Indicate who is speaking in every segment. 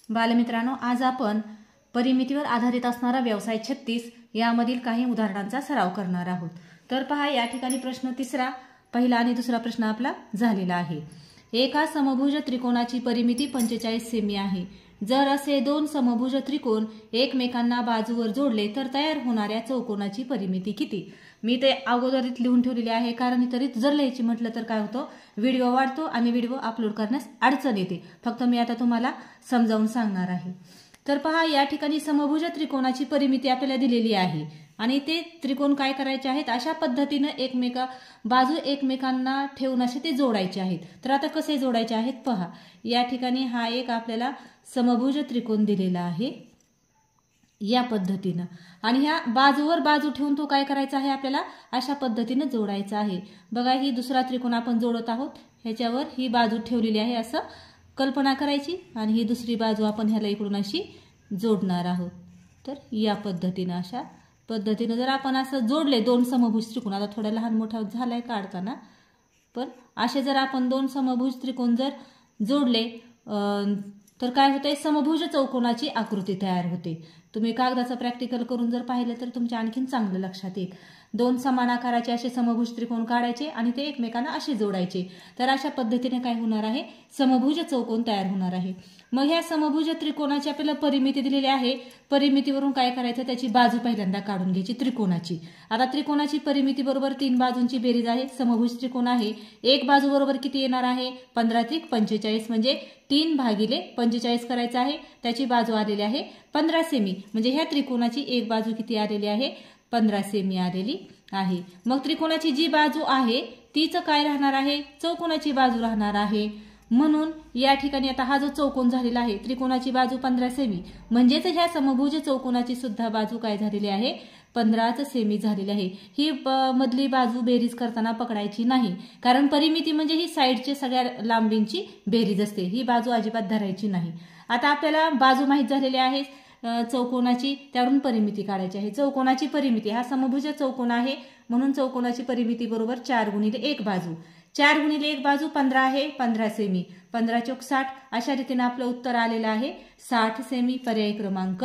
Speaker 1: बालमित्रांनो, आज आपण परिमितीवर आधारित असणारा व्यवसाय 36 यामधील काही उदाहरणांचा सराव करणार आहोत। तर पहा, या ठिकाणी प्रश्न तिसरा, पहिला आणि दुसरा प्रश्न आपला झालेला आहे। एका समभुज त्रिकोणाची परिमिती 45 सेमी आहे। जर असे दोन समभुज त्रिकोण एकमेकांना बाजूवर जोडले तर तयार होणाऱ्या चौकोनाची परिमिती किती? मी ते अगोदरीत लिहून ठेवलेले आहे, कारण इतरित जर लिहायची म्हटलं तर काय होतं, व्हिडिओ वाढतो आणि व्हिडिओ अपलोड करण्यास अडचण येते। फक्त मी आता तुम्हाला समजावून सांगणार आहे। तर पहा, या ठिकाणी समभुज त्रिकोणाची परिमिती आपल्याला दिलेली आहे आणि ते त्रिकोण काय करायचे आहेत, अशा पद्धतीने बाजू एकमेकांना ठेवून असे ते जोडायचे आहेत। तर आता कसे जोडायचे आहेत पहा, या ठिकाणी हा एक आपल्याला समभुज त्रिकोण दिलेला आहे या पद्धतीने, आणि ह्या बाजूवर बाजू ठेवून तो काय करायचा आहे, आपल्याला अशा पद्धतीने जोडायचा आहे। बघा, ही दुसरा त्रिकोण आपण जोडत आहोत, ह्याच्यावर ही बाजू ठेवलेली आहे असं कल्पना करायची, आणि ही दुसरी बाजू आपण ह्याला इकडून अशी जोडणार आहोत। तर या पद्धतीने, अशा पद्धतीने जर आपण असं जोडले दोन समभुज त्रिकोण, आता थोडा लहान मोठा झालाय काढताना, पण असे जर आपण दोन समभुज त्रिकोण जर जोडले तर काय होते, समभुज चौकोनाची आकृती तयार होते। तुम्ही कागदाचं प्रॅक्टिकल करून जर पाहिलं तर तुमच्या आणखीन चांगलं लक्षात येईल। दोन समान आकाराचे असे समभुज त्रिकोण काढायचे आणि ते एकमेकांना असे जोडायचे, तर अशा पद्धतीने काय होणार आहे, समभुज चौकोन तयार होणार आहे। मग ह्या समभुज त्रिकोणाची आपल्याला परिमिती दिलेली आहे। परिमितीवरून काय करायचं, त्याची बाजू पहिल्यांदा काढून घ्यायची त्रिकोणाची। आता त्रिकोणाची परिमिती बरोबर तीन बाजूंची बेरीज आहे। समभुज त्रिकोण आहे, एक बाजू बरोबर किती येणार आहे, 15 त्रिक 45, म्हणजे 3 भागिले 45 करायचं आहे। त्याची बाजू आलेली आहे 15 सेमी, म्हणजे ह्या त्रिकोणाची एक बाजू किती आलेली आहे, 15 सेमी आलेली आहे। मग त्रिकोणाची जी बाजू आहे तीच काय राहणार आहे, चौकोनाची बाजू राहणार आहे। म्हणून या ठिकाणी आता हा जो चौकोन झालेला आहे, त्रिकोणाची बाजू 15 सेमी, म्हणजेच ह्या समभुज चौकोनाची सुद्धा बाजू काय झालेली आहे, 15 सेमी झालेली आहे। ही मधली बाजू बेरीज करताना पकडायची नाही, कारण परिमिती म्हणजे ही साईडच्या सगळ्या लांबींची बेरीज असते, ही बाजू अजिबात धरायची नाही। आता आपल्याला बाजू माहित झालेली आहे चौकोनाची, त्यावरून परिमिती काढायची आहे। चौकोनाची परिमिती, हा समभुज चौकोन आहे म्हणून चौकोनाची परिमिती बरोबर 4 गुणिले 1 बाजू, 4 गुणिले 1 बाजू 15 आहे, 15 सेमी, 15 चौक 60, अशा रीतीने आपलं उत्तर आलेलं आहे 60 सेमी, पर्याय क्रमांक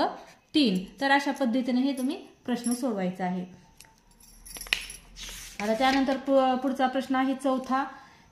Speaker 1: 3। तर अशा पद्धतीने हे तुम्ही प्रश्न सोडवायचा आहे। आता त्यानंतर पुढचा प्रश्न आहे चौथा,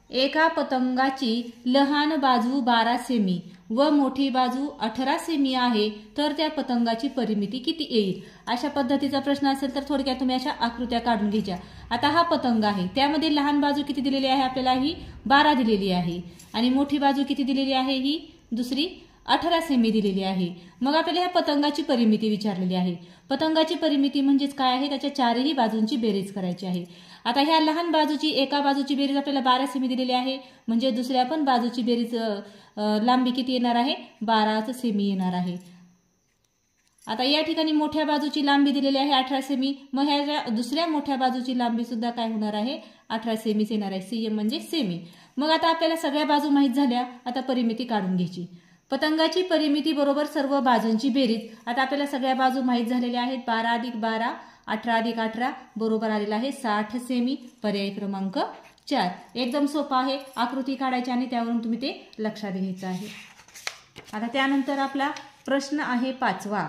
Speaker 1: एका पतंगाची लहान बाजू 12 सेमी व मोठी बाजू 18 सेमी आहे, तर त्या पतंगाची परिमिती किती येईल? अशा पद्धतीचा प्रश्न असेल तर थोडक्यात तुम्ही अशा आकृत्या काढून घ्यायच्या। आता हा पतंग आहे, त्यामध्ये लहान बाजू किती दिलेली आहे आपल्याला, ही 12 दिलेली आहे, आणि मोठी बाजू किती दिलेली आहे, ही दुसरी 18 सेमी दिलेली आहे। मग आपल्याला ह्या पतंगाची परिमिती विचारलेली आहे। पतंगाची परिमिती म्हणजेच काय आहे, त्याच्या चारही बाजूंची बेरीज करायची आहे। आता ह्या लहान बाजूची, एका बाजूची बेरीज आपल्याला 12 सेमी दिलेली आहे, म्हणजे दुसऱ्या पण बाजूची बेरीज लांबी किती येणार आहे, 12 सेमी येणार आहे। आता या ठिकाणी मोठ्या बाजूची लांबी दिलेली आहे 18 सेमी, मग ह्या दुसऱ्या मोठ्या बाजूची लांबी सुद्धा काय होणार आहे, 18 सेमीच येणार आहे। सीएम म्हणजे सेमी। मग आता आपल्याला सगळ्या बाजू माहित झाल्या, आता परिमिती काढून घ्यायची। पतंगाची परिमिती बरोबर सर्व बाजूंची बेरीज, आता आपल्याला सगळ्या बाजू माहित झालेल्या आहेत, 12 अधिक 12, 18 अधिक 18 बरोबर आलेला आहे 60 सेमी, पर्याय क्रमांक 4। एकदम सोपा आहे, आकृती काढायची आणि त्यावरून तुम्ही ते लक्षात घ्यायचं आहे। आता त्यानंतर आपला प्रश्न आहे पाचवा,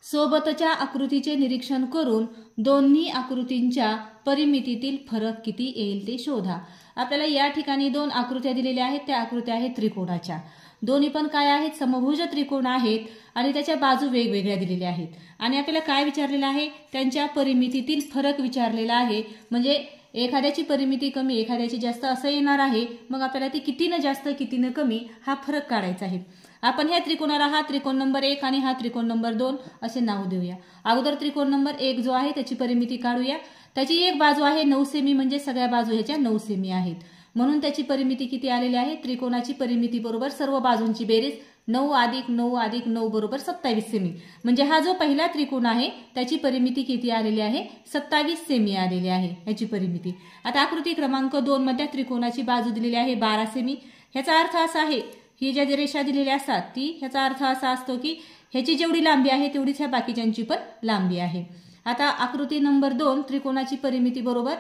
Speaker 1: सोबतच्या आकृतीचे निरीक्षण करून दोन्ही आकृतींच्या परिमितीतील फरक किती येईल ते शोधा। आपल्याला या ठिकाणी दोन आकृत्या दिलेल्या आहेत, त्या आकृत्या आहेत त्रिकोणाच्या, दोन्ही पण काय आहेत, समभुज त्रिकोण आहेत, आणि त्याच्या बाजू वेगवेगळ्या दिलेल्या आहेत, आणि आपल्याला काय विचारलेलं आहे, त्यांच्या परिमितीतील फरक विचारलेला आहे। म्हणजे एखाद्याची परिमिती कमी, एखाद्याची जास्त असं येणार आहे। मग आपल्याला ती कितीनं जास्त कितीनं कमी हा फरक काढायचा आहे। आपण ह्या त्रिकोणाला हा त्रिकोण नंबर 1 आणि हा त्रिकोण नंबर 2 असे नाव देऊया। अगोदर त्रिकोण नंबर 1 जो आहे त्याची परिमिती काढूया। त्याची एक बाजू आहे 9 सेमी, म्हणजे सगळ्या बाजू ह्याच्या 9 सेमी आहेत, म्हणून त्याची परिमिती किती आलेली आहे, त्रिकोणाची परिमिती बरोबर सर्व बाजूंची बेरीज 9 अधिक 9 अधिक 9 बरोबर 27 सेमी, म्हणजे हा जो पहिला त्रिकोण आहे त्याची परिमिती किती आलेली आहे, 27 सेमी आलेली आहे याची परिमिती। आता आकृती क्रमांक 2 मध्ये त्रिकोणाची बाजू दिलेली आहे 12 सेमी। ह्याचा अर्थ असा आहे, ही ज्या रेषा दिलेल्या असतात ती, ह्याचा अर्थ असा असतो की ह्याची जेवढी लांबी आहे तेवढीच ह्या बाकीच्यांची पण लांबी आहे। आता आकृती नंबर 2, त्रिकोणाची परिमिती बरोबर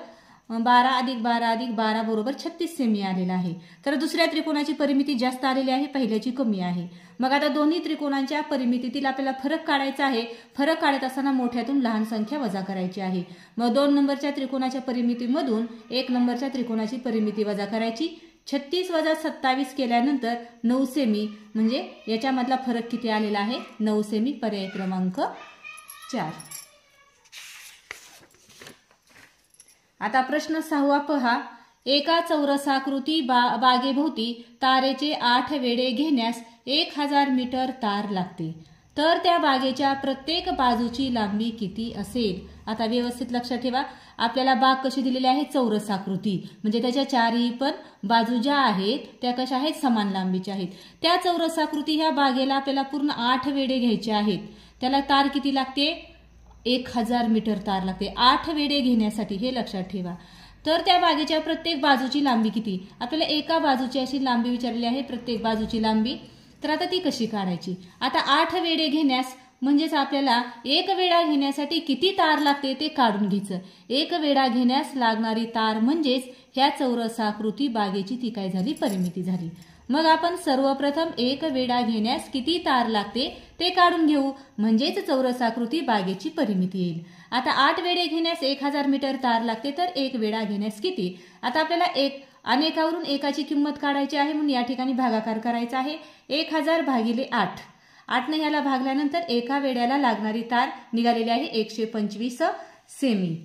Speaker 1: 12 अधिक 12 अधिक 12 बरोबर 36 सेमी आलेला आहे. तर दुसऱ्या त्रिकोणाची परिमिती जास्त आलेली आहे, पहिल्याची कमी आहे. मग आता दोन्ही त्रिकोणांच्या परिमितीतील आपल्याला फरक काढायचा आहे. फरक काढत असताना मोठ्यातून लहान संख्या वजा करायची आहे. मग 2 नंबरच्या त्रिकोणाच्या परिमितीमधून 1 नंबरच्या त्रिकोणाची परिमिती वजा करायची. 36 वजा 27 केल्यानंतर 9 सेमी, म्हणजे याच्यामधला फरक किती आलेला आहे? 9 सेमी. पर्याय क्रमांक 4. आता प्रश्न 6वा पहा. एका चौरसाकृती बागेभोवती तारेचे 8 वेढे घेण्यास 1000 मीटर तार लागते. तर त्या बागेच्या प्रत्येक बाजूची लांबी किती असेल? आता व्यवस्थित लक्षात ठेवा, आपल्याला बाग कशी दिलेली आहे? चौरसाकृती, म्हणजे त्याच्या चारही पण बाजू ज्या आहेत त्या कशा आहेत? समान लांबीच्या आहेत. त्या चौरसाकृती ह्या बागेला आपल्याला पूर्ण 8 वेढे घ्यायचे आहेत. त्याला तार किती लागते? 1000 मीटर तार लागते 8 वेढे घेण्यासाठी, हे लक्षात ठेवा. तर त्या बागेच्या प्रत्येक बाजूची लांबी किती? आपल्याला एका बाजूची अशी लांबी विचारलेली आहे, प्रत्येक बाजूची लांबी. तर आता ती कशी काढायची? आता 8 वेढे घेण्यास म्हणजेच आपल्याला एक वेढा घेण्यासाठी किती तार लागते ते काढून घ्यायचं. एक वेढा घेण्यास लागणारी तार म्हणजेच ह्या चौरसाकृती बागेची ती काय झाली? परिमिती झाली. मग आपण सर्वप्रथम एक वेढा घेण्यास किती तार लागते ते काढून घेऊ, म्हणजेच चौरसाकृती बागेची परिमिती येईल. आता 8 वेढे घेण्यास 1000 मीटर तार लागते, तर एक वेढा घेण्यास किती? आता आपल्याला अनेकावरून एकाची किंमत काढायची आहे, म्हणून या ठिकाणी भागाकार करायचा आहे. 1000 भागिले 8. 8ने ह्याला भागल्यानंतर एका वेढ्याला लागणारी तार निघालेली आहे 125 सेमी.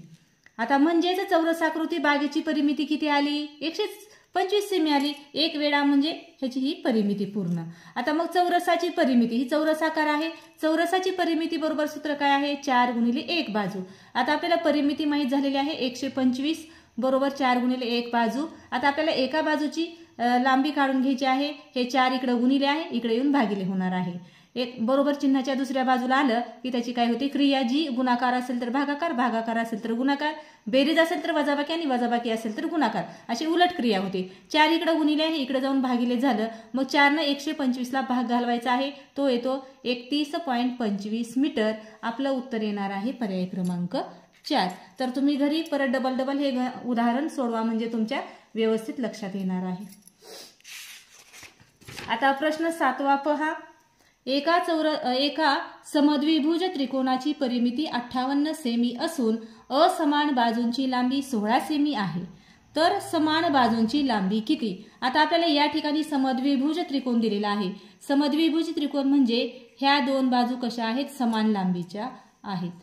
Speaker 1: आता म्हणजेच चौरसाकृती बागेची परिमिती किती आली? 125 सेमी आली. एक वेढा म्हणजे ह्याची ही परिमिती पूर्ण. आता मग चौरसाची परिमिती, ही चौरसाकार आहे. चौरसाची परिमिती बरोबर सूत्र काय आहे? 4 गुणिले 1 बाजू. आता आपल्याला परिमिती माहित झालेली आहे 125 बरोबर 4 गुणिले 1 बाजू. आता आपल्याला एका बाजूची लांबी काढून घ्यायची आहे. हे 4 इकडे गुणिले आहे, इकडे येऊन भागिले होणार आहे. एक बरोबर चिन्हाच्या दुसऱ्या बाजूला आलं की त्याची काय होते? क्रिया. जी गुणाकार असेल तर भागाकार, भागाकार असेल तर गुणाकार, बेरीज असेल तर वजाबाकी आणि वजाबाकी असेल तर गुणाकार, अशी उलट क्रिया होते. 4 इकडे गुणिले आहे, इकडे जाऊन भागिले झालं. मग 4ने 125ला भाग घालवायचा आहे, तो येतो 31.25 मीटर. आपलं उत्तर येणार आहे पर्याय क्रमांक 4. तर तुम्ही घरी परत डबल हे उदाहरण सोडवा, म्हणजे तुमच्या व्यवस्थित लक्षात येणार आहे. आता प्रश्न 7वा पहा. एका समद्विभुज त्रिकोणाची परिमिती 58 सेमी असून असमान बाजूंची लांबी 16 सेमी आहे. तर समान बाजूंची लांबी किती? आता आपल्याला या ठिकाणी समद्विभुज त्रिकोण दिलेला आहे. समद्विभुज त्रिकोण म्हणजे ह्या दोन बाजू कशा आहेत? समान लांबीच्या आहेत.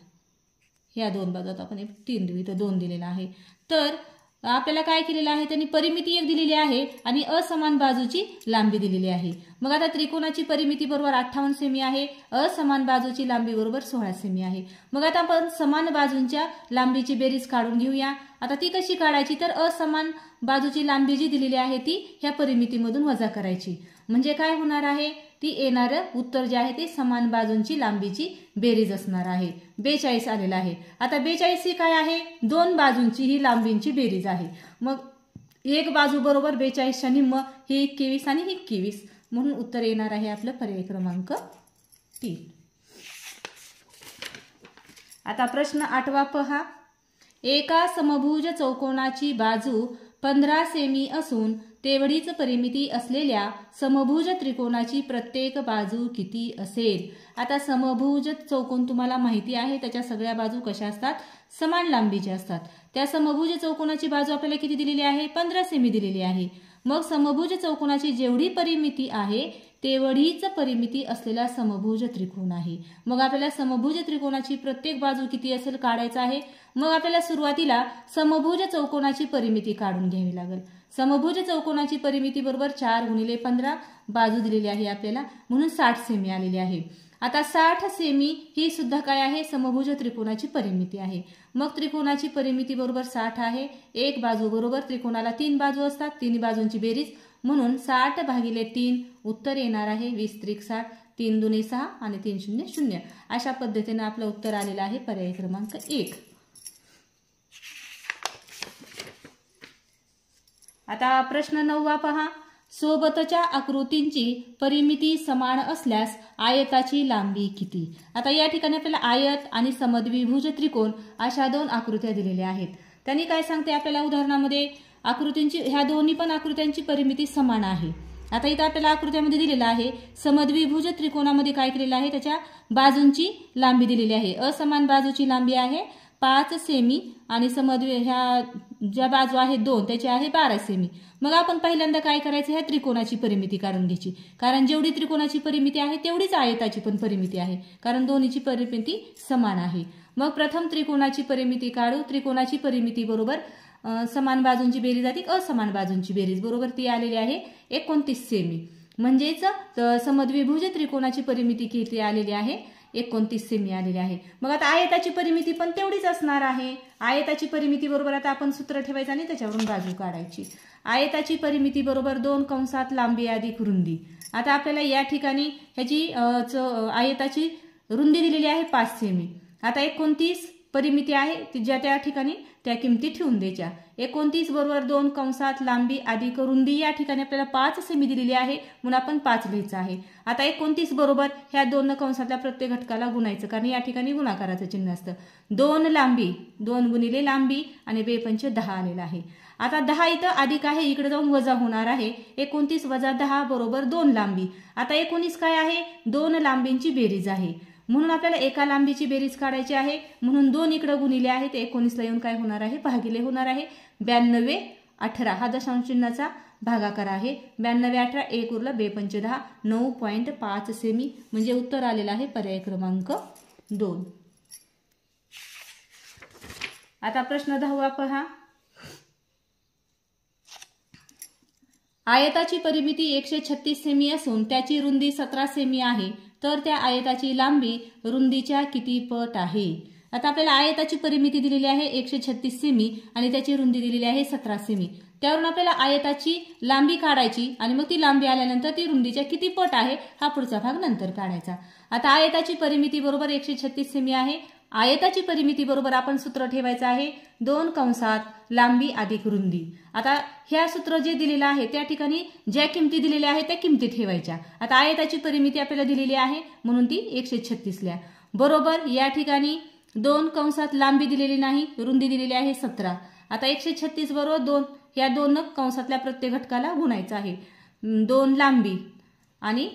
Speaker 1: ह्या दोन बाजू, आता आपण 3 देऊ, इथं 2 दिलेला आहे. तर आपल्याला काय केलेलं आहे? त्यांनी परिमिती 1 दिलेली आहे आणि असमान बाजूची लांबी दिलेली आहे. मग आता त्रिकोणाची परिमिती बरोबर 58 सेमी आहे, असमान बाजूची लांबी बरोबर 16 सेमी आहे. मग आता आपण समान बाजूंच्या लांबीची बेरीज काढून घेऊया. आता ती कशी काढायची? तर असमान बाजूची लांबी जी दिलेली आहे ती ह्या परिमितीमधून वजा करायची. म्हणजे काय होणार आहे? ती येणारं उत्तर जे आहे ते समान बाजूंची लांबीची बेरीज असणार आहे. 42 आलेला आहे. आता 42 ही काय आहे? 2 बाजूंची ही लांबींची बेरीज आहे. मग एक बाजू बरोबर 42च्या निम्म, ही 21 आणि ही 21, म्हणून उत्तर येणार आहे आपलं पर्याय क्रमांक 3. आता प्रश्न 8वा पहा. एका समभुज चौकोनाची बाजू 15 सेमी असून तेवढीच परिमिती असलेल्या समभुज त्रिकोणाची प्रत्येक बाजू किती असेल? आता समभुज चौकोन तुम्हाला माहिती आहे, त्याच्या सगळ्या बाजू कशा असतात? समान लांबीच्या असतात. त्या समभुज चौकोनाची बाजू आपल्याला किती दिलेली आहे? 15 सेमी दिलेली आहे. मग समभुज चौकोनाची जेवढी परिमिती आहे तेवढीच परिमिती असलेला समभुज त्रिकोण आहे. मग आपल्याला समभुज त्रिकोणाची प्रत्येक बाजू किती असेल काढायचं आहे. मग आपल्याला सुरुवातीला समभुज चौकोनाची परिमिती काढून घ्यावी लागेल. समभुज चौकोनाची परिमिती बरोबर 4 गुणिले 15 बाजू दिलेली आहे आपल्याला, म्हणून 60 सेमी आलेली आहे. आता 60 सेमी ही सुद्धा काय आहे? समभुज त्रिकोणाची परिमिती आहे. मग त्रिकोणाची परिमिती बरोबर 60 आहे. एक बाजू बरोबर त्रिकोणाला 3 बाजू असतात, 3 बाजूंची बेरीज, म्हणून 60 भागिले 3 उत्तर येणार आहे 20 त्रिक 60, 3 दुने 6 आणि 3 शून्य 0. अशा पद्धतीने आपलं उत्तर आलेलं आहे पर्याय क्रमांक 1. आता प्रश्न 9वा पहा. सोबतच्या आकृतींची परिमिती समान असल्यास आयताची लांबी किती? आता या ठिकाणी आपल्याला आयत आणि समद्विभुज त्रिकोण अशा 2 आकृत्या दिलेल्या आहेत. त्यांनी काय सांगते आपल्याला उदाहरणामध्ये आकृतींची, ह्या दोन्ही पण आकृत्यांची परिमिती समान आहे. आता इथं आपल्याला आकृत्यामध्ये दिलेलं आहे समद्विभुज त्रिकोणामध्ये काय केलेलं आहे, त्याच्या बाजूंची लांबी दिलेली आहे. असमान बाजूची लांबी आहे 5 सेमी आणि ह्या ज्या बाजू आहेत 2 त्याची आहे 12 सेमी. मग आपण पहिल्यांदा काय करायचं, ह्या त्रिकोणाची परिमिती काढून घ्यायची. कारण जेवढी त्रिकोणाची परिमिती आहे तेवढीच आयताची पण परिमिती आहे, कारण दोन्हीची परिमिती समान आहे. मग प्रथम त्रिकोणाची परिमिती काढू. त्रिकोणाची परिमिती बरोबर समान बाजूंची बेरीज अधिक असमान बाजूंची बेरीज बरोबर ती आलेली आहे 29 सेमी. म्हणजेच समद्विभुज त्रिकोणाची परिमिती किती आलेली आहे, 29 सेमी आलेली आहे. मग आता आयताची परिमिती पण तेवढीच असणार आहे. आयताची परिमिती बरोबर आता आपण सूत्र ठेवायचं आणि त्याच्यावरून बाजू काढायची. आयताची परिमिती बरोबर 2 कंसात लांबी अधिक रुंदी. आता आपल्याला या ठिकाणी ह्याची आयताची रुंदी दिलेली आहे 5 सेमी. आता 29 परिमिती आहे ज्या त्या ठिकाणी त्या किमती ठेवून द्यायच्या. 29 बरोबर 2 कंसात लांबी अधिक रुंदी, या ठिकाणी आपल्याला 5 सेमी दिलेली आहे म्हणून आपण 5 लिहायचं आहे. आता 29 बरोबर ह्या 2 कंसातल्या प्रत्येक घटकाला गुणायचं, कारण या ठिकाणी गुणाकाराचं चिन्ह असतं. 2 लांबी, 2 गुणिले लांबी आणि 2 पंच 10 आलेला आहे. आता 10 इथं अधिक आहे, इकडे जाऊन वजा होणार आहे. 29 वजा 10 बरोबर 2 लांबी. आता 19 काय आहे, 2 लांबींची बेरीज आहे म्हणून आपल्याला एका लांबीची बेरीज काढायची आहे. म्हणून 2 इकडे गुणिले आहे ते 19 ला येऊन काय होणार आहे, भागिले होणार आहे. 92 18 हा दशांश चिन्हाचा भागाकार आहे. 92 18 1 उरला 2 पंच 10 9.5 सेमी. म्हणजे उत्तर आलेलं आहे पर्याय क्रमांक 2. आता प्रश्न 10वा पहा. आयताची परिमिती 136 सेमी असून त्याची रुंदी 17 सेमी आहे, तर त्या आयताची लांबी रुंदीच्या किती पट आहे. आता आपल्याला आयताची परिमिती दिलेली आहे 136 सेमी आणि त्याची रुंदी दिलेली आहे 17 सेमी. त्यावरून आपल्याला आयताची लांबी काढायची आणि मग ती लांबी आल्यानंतर ती रुंदीच्या किती पट आहे हा पुढचा भाग नंतर काढायचा. आता आयताची परिमिती बरोबर 136 सेमी आहे. आयताची परिमिती बरोबर आपण सूत्र ठेवायचं आहे 2 कंसात लांबी अधिक रुंदी. आता ह्या सूत्र जे दिलेलं आहे त्या ठिकाणी ज्या किमती दिलेल्या आहेत त्या किमती ठेवायच्या. आता आयताची परिमिती आपल्याला दिलेली आहे म्हणून ती 136 ल्या बरोबर या ठिकाणी 2 कंसात लांबी दिलेली नाही, रुंदी दिलेली आहे 17. आता 136 बरोबर 2 या 2 कंसातल्या प्रत्येक घटकाला गुणायचं आहे. 2 लांबी आणि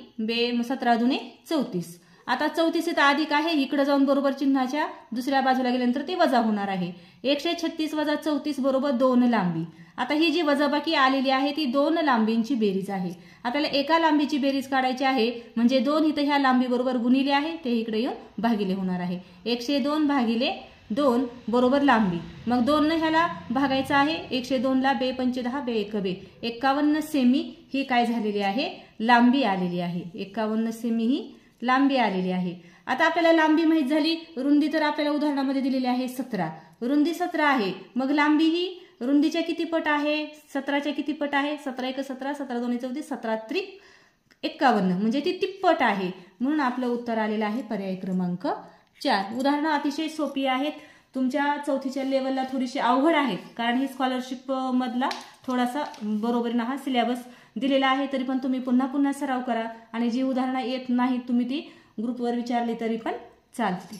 Speaker 1: 17 दुने 34. आता 34 इथं अधिक आहे, इकडे जाऊन बरोबर चिन्हाच्या दुसऱ्या बाजूला गेल्यानंतर ते वजा होणार आहे. 136 वजा 34 बरोबर 2 लांबी. आता ही जी वजाबाकी आलेली आहे ती 2 लांबींची बेरीज आहे. आपल्याला एका लांबीची बेरीज काढायची आहे म्हणजे 2 इथं ह्या लांबी बरोबर गुणिले आहे ते इकडे येऊन भागिले होणार आहे. 102 भागिले 2 बरोबर लांबी. मग 2 ने ह्याला भागायचं आहे. 102 ला 2 पंच 10 2 1 2 51 सेमी ही काय झालेली आहे, लांबी आलेली आहे. 51 सेमी ही लांबी आलेली आहे. आता आपल्याला लांबी माहित झाली. रुंदी तर आपल्याला उदाहरणामध्ये दिलेली आहे 17. रुंदी 17 आहे, मग लांबी ही रुंदीच्या किती पट आहे, 17च्या किती पट आहे. 17 1 17 17 2 34 17 त्रिक 51 म्हणजे ती तिप्पट आहे. म्हणून आपलं उत्तर आलेलं आहे पर्याय क्रमांक 4. उदाहरणं अतिशय सोपी आहेत. तुमच्या 4थीच्या लेवलला थोडीशी अवघड आहेत कारण ही स्कॉलरशिप मधला थोडासा बरोबरीने हा सिलेबस दिलेला आहे. तरी पण तुम्ही पुन्हा पुन्हा सराव करा आणि जी उदाहरणं येत नाहीत तुम्ही ती ग्रुपवर विचारली तरी पण चालतील.